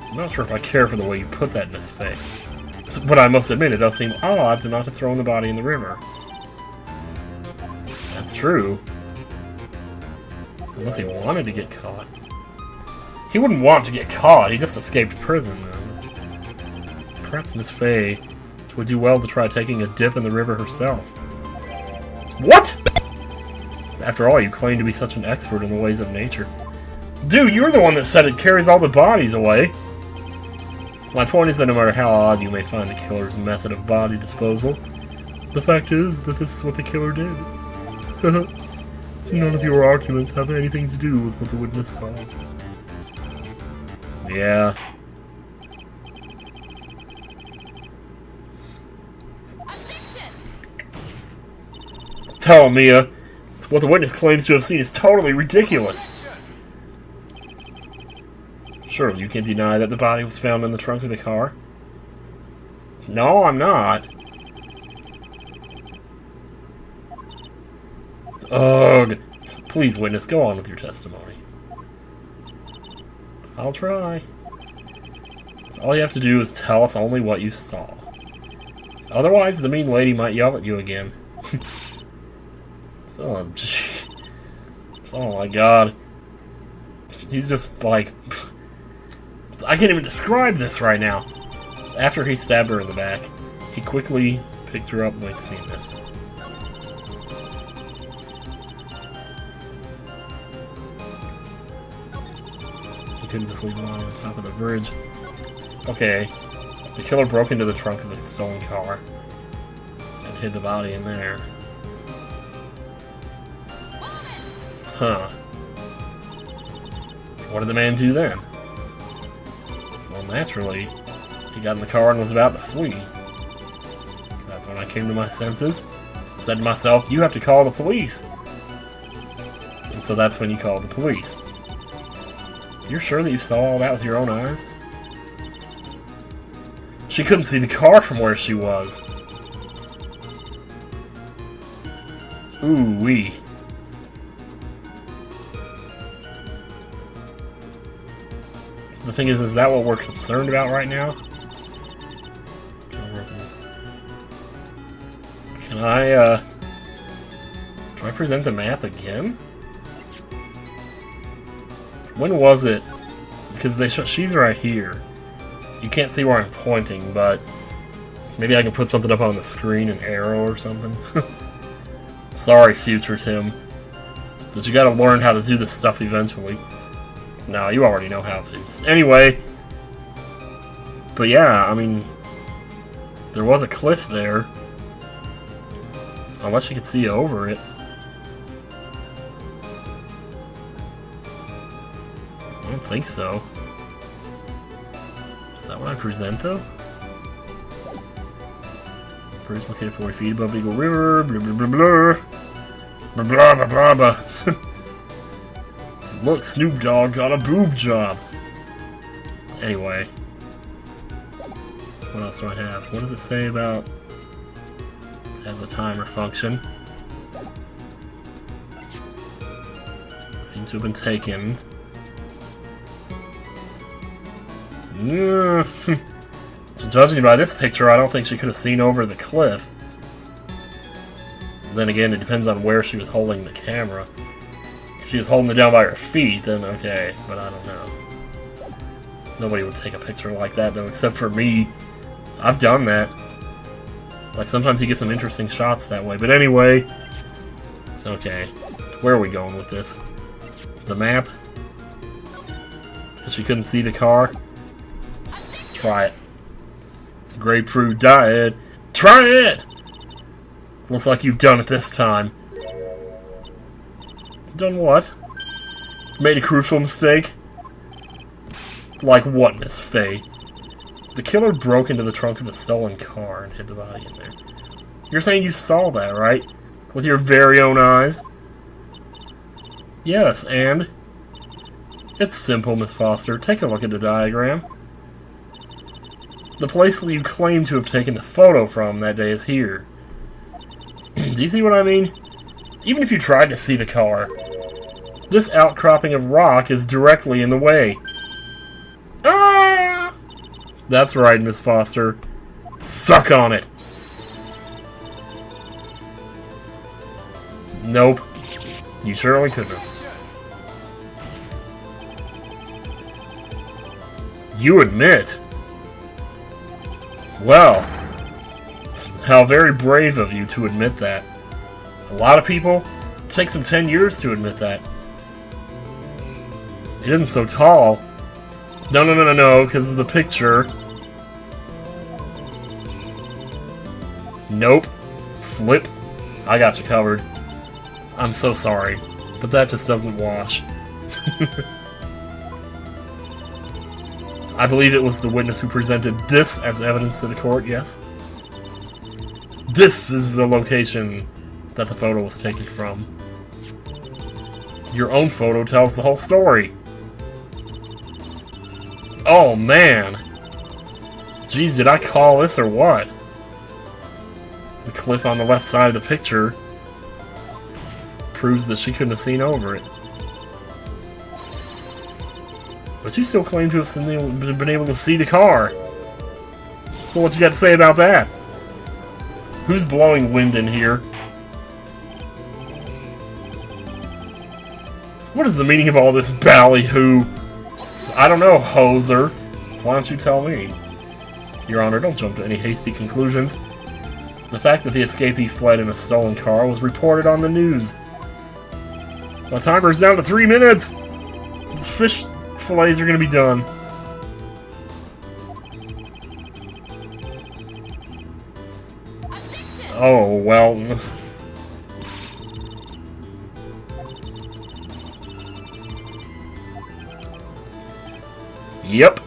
I'm not sure if I care for the way you put that, Miss Faye. But I must admit, it does seem odd to not have thrown the body in the river. That's true. Unless he wanted to get caught. He wouldn't want to get caught, he just escaped prison, then. Perhaps Miss Faye would do well to try taking a dip in the river herself. What?! After all, you claim to be such an expert in the ways of nature. Dude, you're the one that said it carries all the bodies away! My point is that no matter how odd you may find the killer's method of body disposal, the fact is that this is what the killer did. None of your arguments have anything to do with what the witness saw. Yeah. Tell him, Mia. What the witness claims to have seen is totally ridiculous. Surely you can't deny that the body was found in the trunk of the car? No, I'm not. Ugh. Please, witness, go on with your testimony. I'll try. All you have to do is tell us only what you saw. Otherwise, the mean lady might yell at you again. Oh my god. He's just like... I can't even describe this right now. After he stabbed her in the back, he quickly picked her up. Like, seeing this. He couldn't just leave him on top of the bridge. Okay. The killer broke into the trunk of the stolen car and hid the body in there. Huh. What did the man do then? Well, naturally, he got in the car and was about to flee. That's when I came to my senses. Said to myself, you have to call the police. And so that's when you called the police. You're sure that you saw all that with your own eyes? She couldn't see the car from where she was. Ooh-wee. The thing is that what we're concerned about right now? Can I, do I present the map again? When was it? Because she's right here. You can't see where I'm pointing, but maybe I can put something up on the screen, an arrow or something. Sorry, future Tim. But you gotta learn how to do this stuff eventually. No, you already know how to. Anyway. But yeah, I mean... There was a cliff there. Unless you could see over it. I don't think so. Is that what I present, though? Bridge located 40 feet above Eagle River. Blah, blah, blah, blah. Blah, blah, blah, blah, blah. Look, Snoop Dogg got a boob job. Anyway. What else do I have? What does it say about... It has a timer function. Seems to have been taken. Judging by this picture, I don't think she could have seen over the cliff. Then again, it depends on where she was holding the camera. If she was holding it down by her feet, then okay, but I don't know. Nobody would take a picture like that, though, except for me. I've done that. Like, sometimes you get some interesting shots that way. But anyway, it's okay. Where are we going with this? The map? Because she couldn't see the car? Try it. Grapefruit diet. Try it! Looks like you've done it this time. Done what? Made a crucial mistake? Like what, Miss Faye? The killer broke into the trunk of a stolen car and hid the body in there. You're saying you saw that, right? With your very own eyes? Yes, and? It's simple, Miss Foster. Take a look at the diagram. The place that you claim to have taken the photo from that day is here. Do you see what I mean? Even if you tried to see the car, this outcropping of rock is directly in the way. Ah! That's right, Miss Foster. Suck on it! Nope. You surely couldn't have. You admit? Well, how very brave of you to admit that. A lot of people, it takes them 10 years to admit that. It isn't so tall. No, because of the picture. Nope. Flip. I got you covered. I'm so sorry, but that just doesn't wash. I believe it was the witness who presented this as evidence to the court, yes? This is the location that the photo was taken from. Your own photo tells the whole story. Oh, man. Jeez, did I call this or what? The cliff on the left side of the picture proves that she couldn't have seen over it. But you still claim to have been able to see the car. So what you got to say about that? Who's blowing wind in here? What is the meaning of all this ballyhoo? I don't know, hoser. Why don't you tell me? Your Honor, don't jump to any hasty conclusions. The fact that the escapee fled in a stolen car was reported on the news. My timer's down to 3 minutes! These fish fillets are gonna be done. Oh, well... Yep.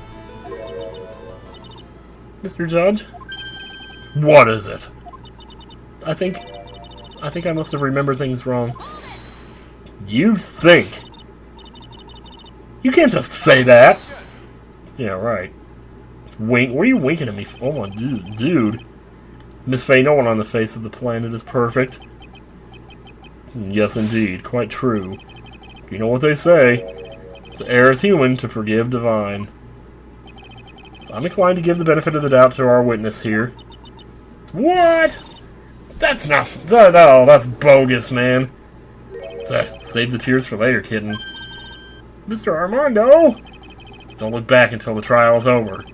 Mr. Judge? What is it? I think I must have remembered things wrong. You think? You can't just say that! Yeah, right. Wink. What are you winking at me for? Oh my dude. Miss Faye, no one on the face of the planet is perfect. Yes, indeed. Quite true. You know what they say. To err is human, to forgive divine. I'm inclined to give the benefit of the doubt to our witness here. What? That's not... No, that's bogus, man. Save the tears for later, kitten. Mr. Armando! Don't look back until the trial is over.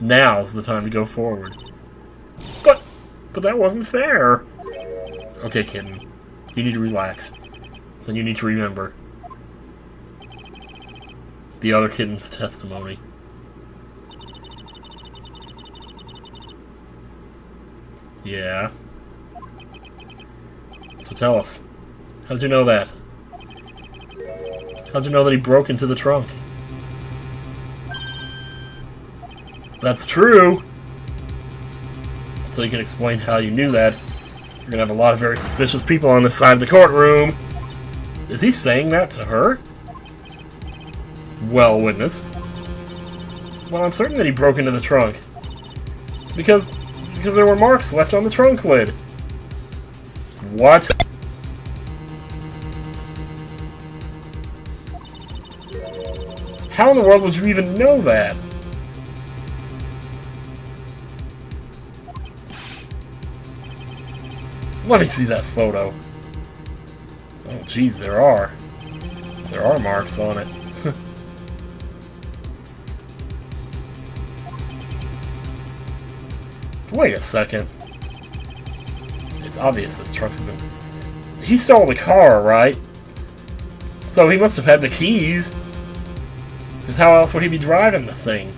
Now's the time to go forward. But that wasn't fair. Okay, kitten. You need to relax. Then you need to remember the other kitten's testimony. Yeah. So tell us. How'd you know that? How'd you know that he broke into the trunk? That's true! So you can explain how you knew that. You're gonna have a lot of very suspicious people on this side of the courtroom. Is he saying that to her? Well, witness. Well, I'm certain that he broke into the trunk. Because there were marks left on the trunk lid. What? How in the world would you even know that? Let me see that photo. Oh, jeez, there are. There are marks on it. Wait a second. It's obvious this truck has been... He stole the car, right? So he must have had the keys. Because how else would he be driving the thing?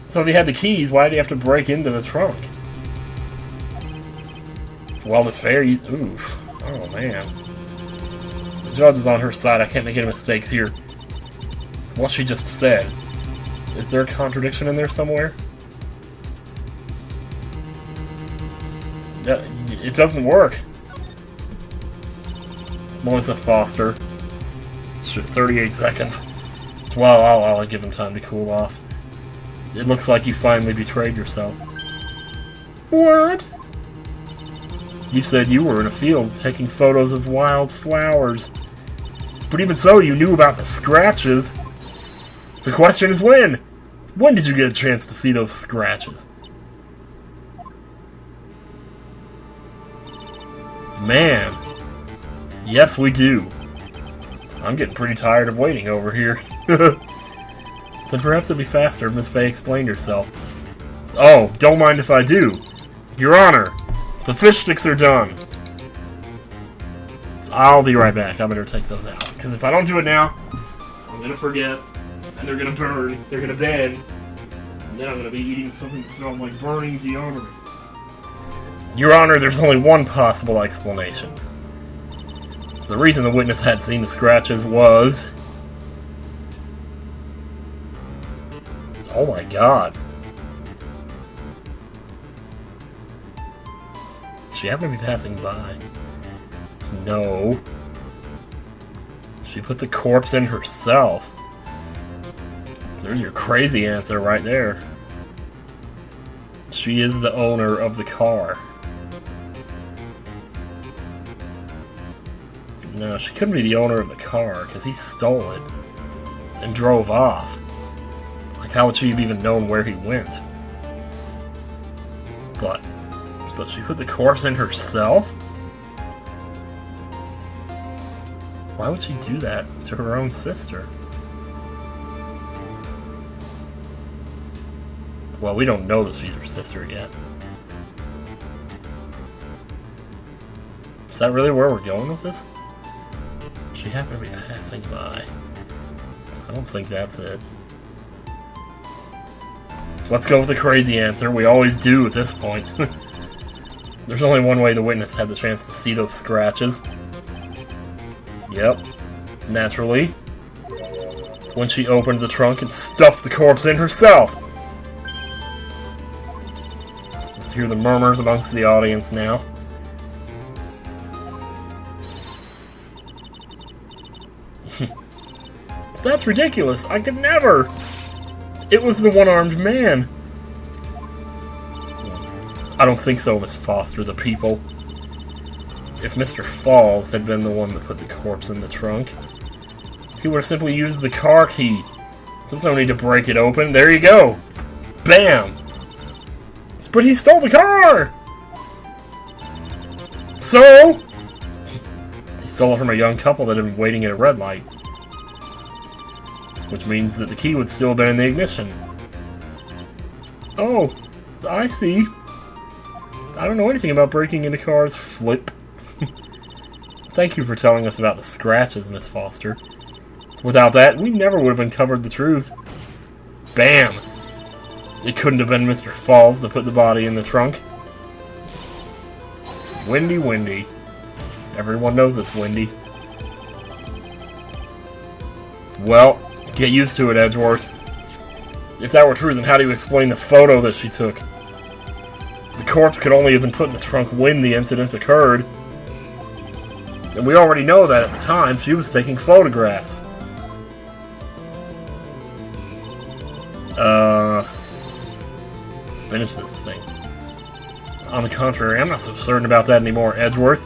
So if he had the keys, why did he have to break into the trunk? Well, Miss Fair, you... Ooh. Oh, man. The judge is on her side. I can't make any mistakes here. What she just said. Is there a contradiction in there somewhere? It doesn't work. Melissa Foster. 38 seconds. Well, I'll give him time to cool off. It looks like you finally betrayed yourself. What? You said you were in a field taking photos of wild flowers. But even so, you knew about the scratches. The question is when? When did you get a chance to see those scratches? Man. Yes, we do. I'm getting pretty tired of waiting over here. Then perhaps it'd be faster if Miss Fey explained herself. Oh, don't mind if I do. Your Honor, the fish sticks are done. So I'll be right back. I better take those out. Because if I don't do it now, I'm going to forget. And they're going to burn. They're going to bend. And then I'm going to be eating something that smells like burning deodorant. Your Honor, there's only one possible explanation. The reason the witness had seen the scratches was... Oh my god. She happened to be passing by. No. She put the corpse in herself. There's your crazy answer right there. She is the owner of the car. No, she couldn't be the owner of the car, because he stole it and drove off. Like, how would she have even known where he went? But she put the corpse in herself? Why would she do that to her own sister? Well, we don't know that she's her sister yet. Is that really where we're going with this? She happened to be passing by. I don't think that's it. Let's go with the crazy answer. We always do at this point. There's only one way the witness had the chance to see those scratches. Yep. Naturally. When she opened the trunk and stuffed the corpse in herself. Let's hear the murmurs amongst the audience now. That's ridiculous. I could never. It was the one-armed man. I don't think so, Miss Foster, the people. If Mr. Falls had been the one that put the corpse in the trunk, he would have simply used the car key. There's no need to break it open. There you go. Bam! But he stole the car! So? He stole it from a young couple that had been waiting at a red light. Which means that the key would still have been in the ignition. Oh, I see. I don't know anything about breaking into cars. Flip. Thank you for telling us about the scratches, Miss Foster. Without that, we never would have uncovered the truth. Bam! It couldn't have been Mr. Falls that put the body in the trunk. Windy, windy. Everyone knows it's windy. Well, get used to it, Edgeworth. If that were true, then how do you explain the photo that she took? The corpse could only have been put in the trunk when the incident occurred. And we already know that at the time she was taking photographs. Finish this thing. On the contrary, I'm not so certain about that anymore, Edgeworth.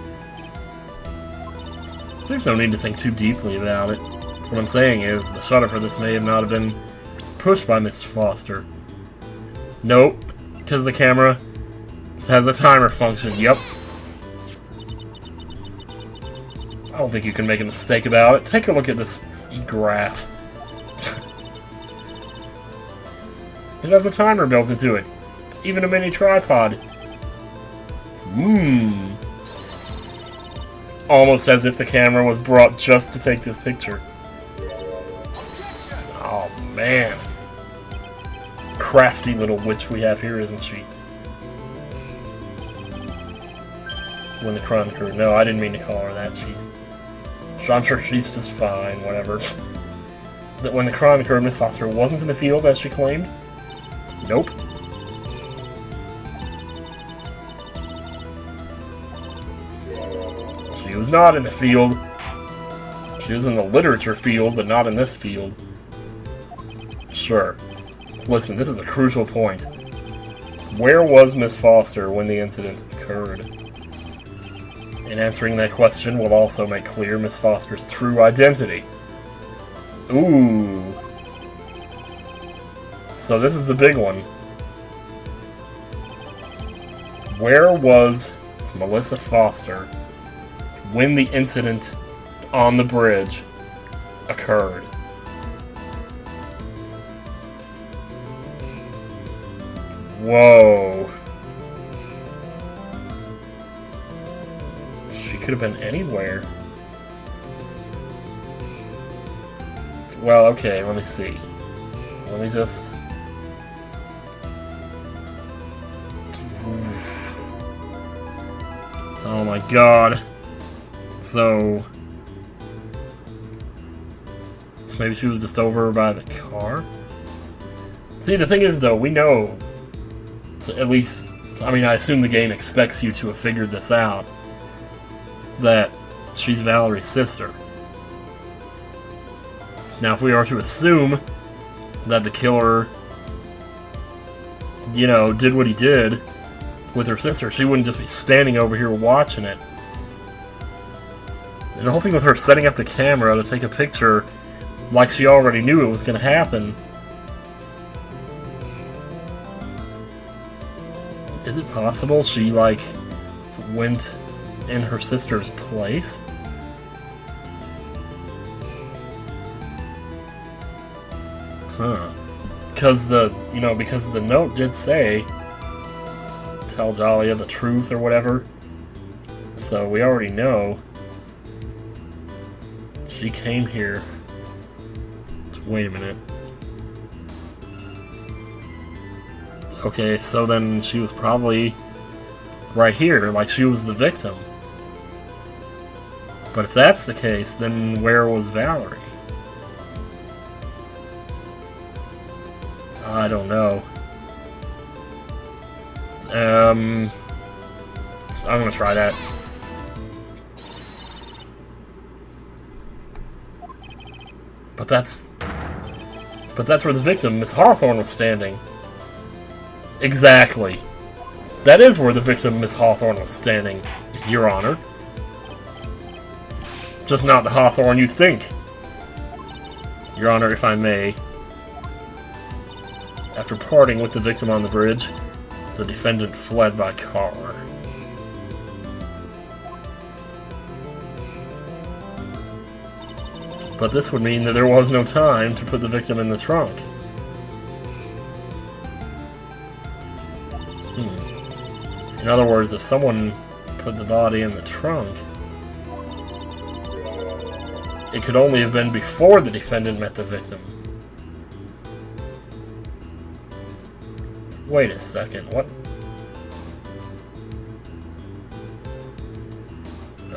There's no need to think too deeply about it. What I'm saying is, the shutter for this may not have been pushed by Miss Foster. Nope, because the camera has a timer function, yep. I don't think you can make a mistake about it. Take a look at this graph. It has a timer built into it. It's even a mini tripod. Almost as if the camera was brought just to take this picture. Oh, man. Crafty little witch we have here, isn't she? When the crime occurred. No, I didn't mean to call her that. I'm sure she's just fine, whatever. That when the crime occurred, Miss Foster wasn't in the field, as she claimed? Nope. She was not in the field. She was in the literature field, but not in this field. Sure. Listen, this is a crucial point. Where was Miss Foster when the incident occurred? And answering that question will also make clear Miss Foster's true identity. Ooh. So this is the big one. Where was Melissa Foster when the incident on the bridge occurred? Whoa. She could have been anywhere. Well, okay, let me see. Let me just... Oh my god. So maybe she was just over by the car? See, the thing is, though, we know, at least, I mean, I assume the game expects you to have figured this out, that she's Valerie's sister. Now, if we are to assume that the killer, you know, did what he did with her sister, she wouldn't just be standing over here watching it. And the whole thing with her setting up the camera to take a picture like she already knew it was going to happen. Is it possible she, like, went in her sister's place? Huh. Because because the note did say, tell Dahlia the truth or whatever. So we already know she came here. Wait a minute. Okay, so then she was probably right here, like she was the victim. But if that's the case, then where was Valerie? I don't know. I'm gonna try that. But that's where the victim, Miss Hawthorne, was standing. Exactly. That is where the victim, Miss Hawthorne, was standing, Your Honor. Just not the Hawthorne you'd think. Your Honor, if I may. After parting with the victim on the bridge, the defendant fled by car. But this would mean that there was no time to put the victim in the trunk. In other words, if someone put the body in the trunk, it could only have been before the defendant met the victim. Wait a second, what?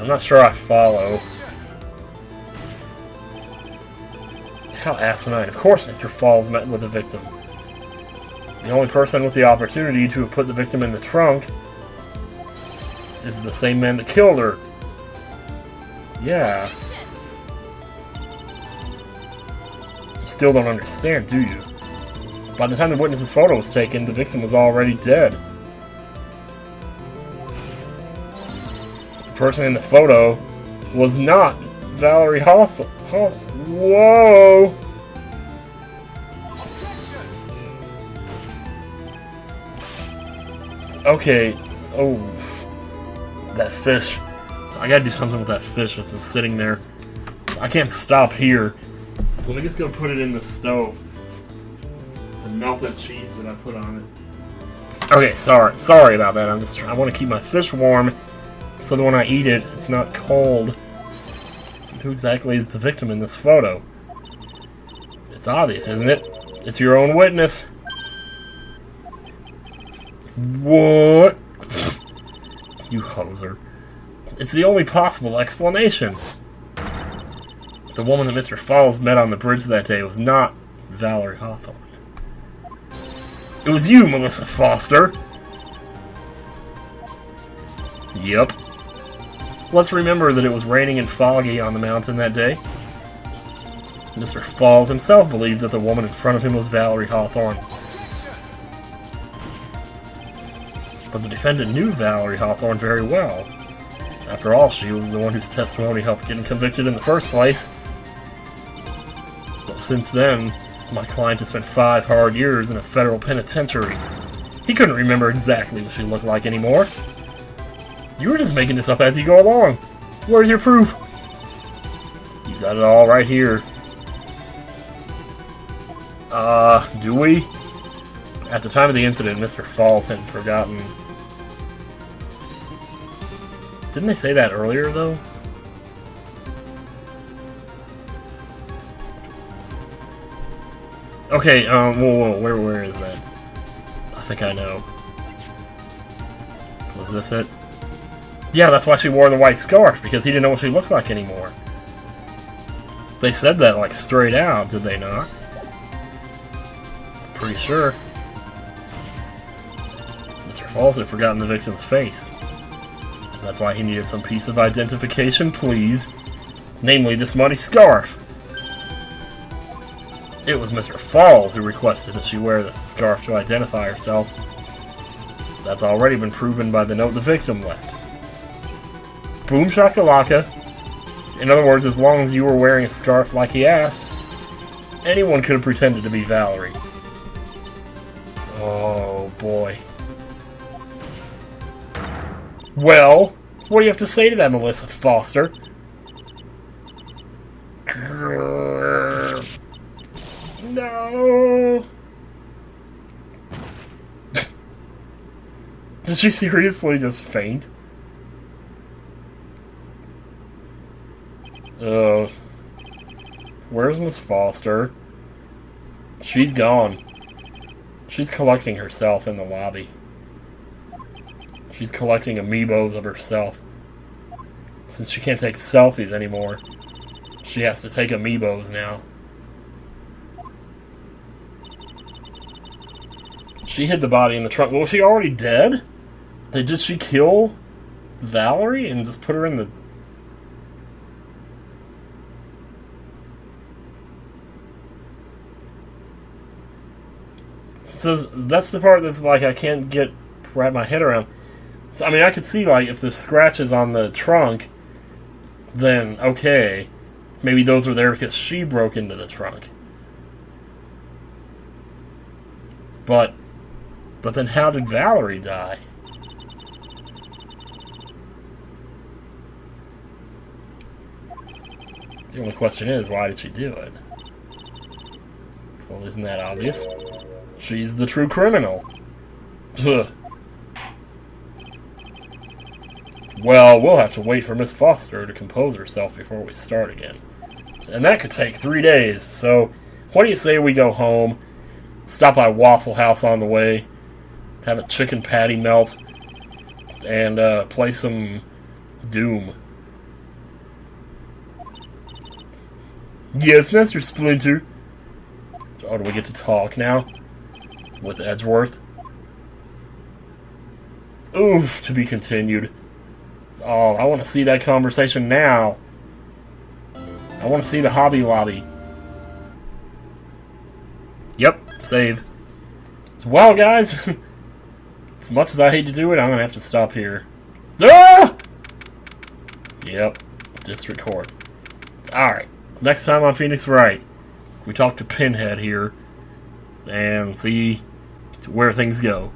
I'm not sure I follow. How asinine. Of course Mr. Falls met with the victim. The only person with the opportunity to have put the victim in the trunk is the same man that killed her. Yeah. You still don't understand, do you? By the time the witness's photo was taken, the victim was already dead. The person in the photo was not Valerie Hawthorne. Whoa! Okay, so that fish. I gotta do something with that fish that's been sitting there. I can't stop here. Let me just go put it in the stove. It's a melted cheese that I put on it. Okay, sorry about that. I want to keep my fish warm so that when I eat it, it's not cold. Who exactly is the victim in this photo? It's obvious, isn't it? It's your own witness. What? You hoser. It's the only possible explanation. The woman that Mr. Falls met on the bridge that day was not Valerie Hawthorne. It was you, Melissa Foster. Yep. Let's remember that it was raining and foggy on the mountain that day. Mr. Falls himself believed that the woman in front of him was Valerie Hawthorne. But the defendant knew Valerie Hawthorne very well. After all, she was the one whose testimony helped get him convicted in the first place. But since then, My client has spent 5 hard years in a federal penitentiary. He couldn't remember exactly what she looked like anymore. You were just making this up as you go along. Where's your proof? You got it all right here. Do we? At the time of the incident, Mr. Falls had forgotten. Didn't they say that earlier, though? Okay, whoa, where is that? I think I know. Was this it? Yeah, that's why she wore the white scarf, because he didn't know what she looked like anymore. They said that, like, straight out, did they not? Pretty sure. Mr. Falls had forgotten the victim's face. That's why he needed some piece of identification, please. Namely, this muddy scarf. It was Mr. Falls who requested that she wear the scarf to identify herself. That's already been proven by the note the victim left. Boom shakalaka. In other words, as long as you were wearing a scarf like he asked, anyone could have pretended to be Valerie. Oh, boy. Well, what do you have to say to that, Melissa Foster? No! Did she seriously just faint? Where's Miss Foster? She's gone. She's collecting herself in the lobby. She's collecting amiibos of herself. Since she can't take selfies anymore, she has to take amiibos now. She hid the body in the trunk. Was she already dead? Did she kill Valerie and just put her in the... So that's the part that's like I can't wrap my head around. So, I mean, I could see, like, if there's scratches on the trunk, then, okay, maybe those were there because she broke into the trunk. But then how did Valerie die? The only question is, why did she do it? Well, isn't that obvious? She's the true criminal. Ugh. Well, we'll have to wait for Miss Foster to compose herself before we start again. And that could take 3 days, so what do you say we go home, stop by Waffle House on the way, have a chicken patty melt, and play some Doom. Yes, Master Splinter. Oh, do we get to talk now? With Edgeworth? Oof, to be continued. Oh, I want to see that conversation now. I want to see the Hobby Lobby. Yep, save. Well, guys, as much as I hate to do it, I'm going to have to stop here. Ah! Yep, District Court. Alright, next time on Phoenix Wright, we talk to Pinhead here and see where things go.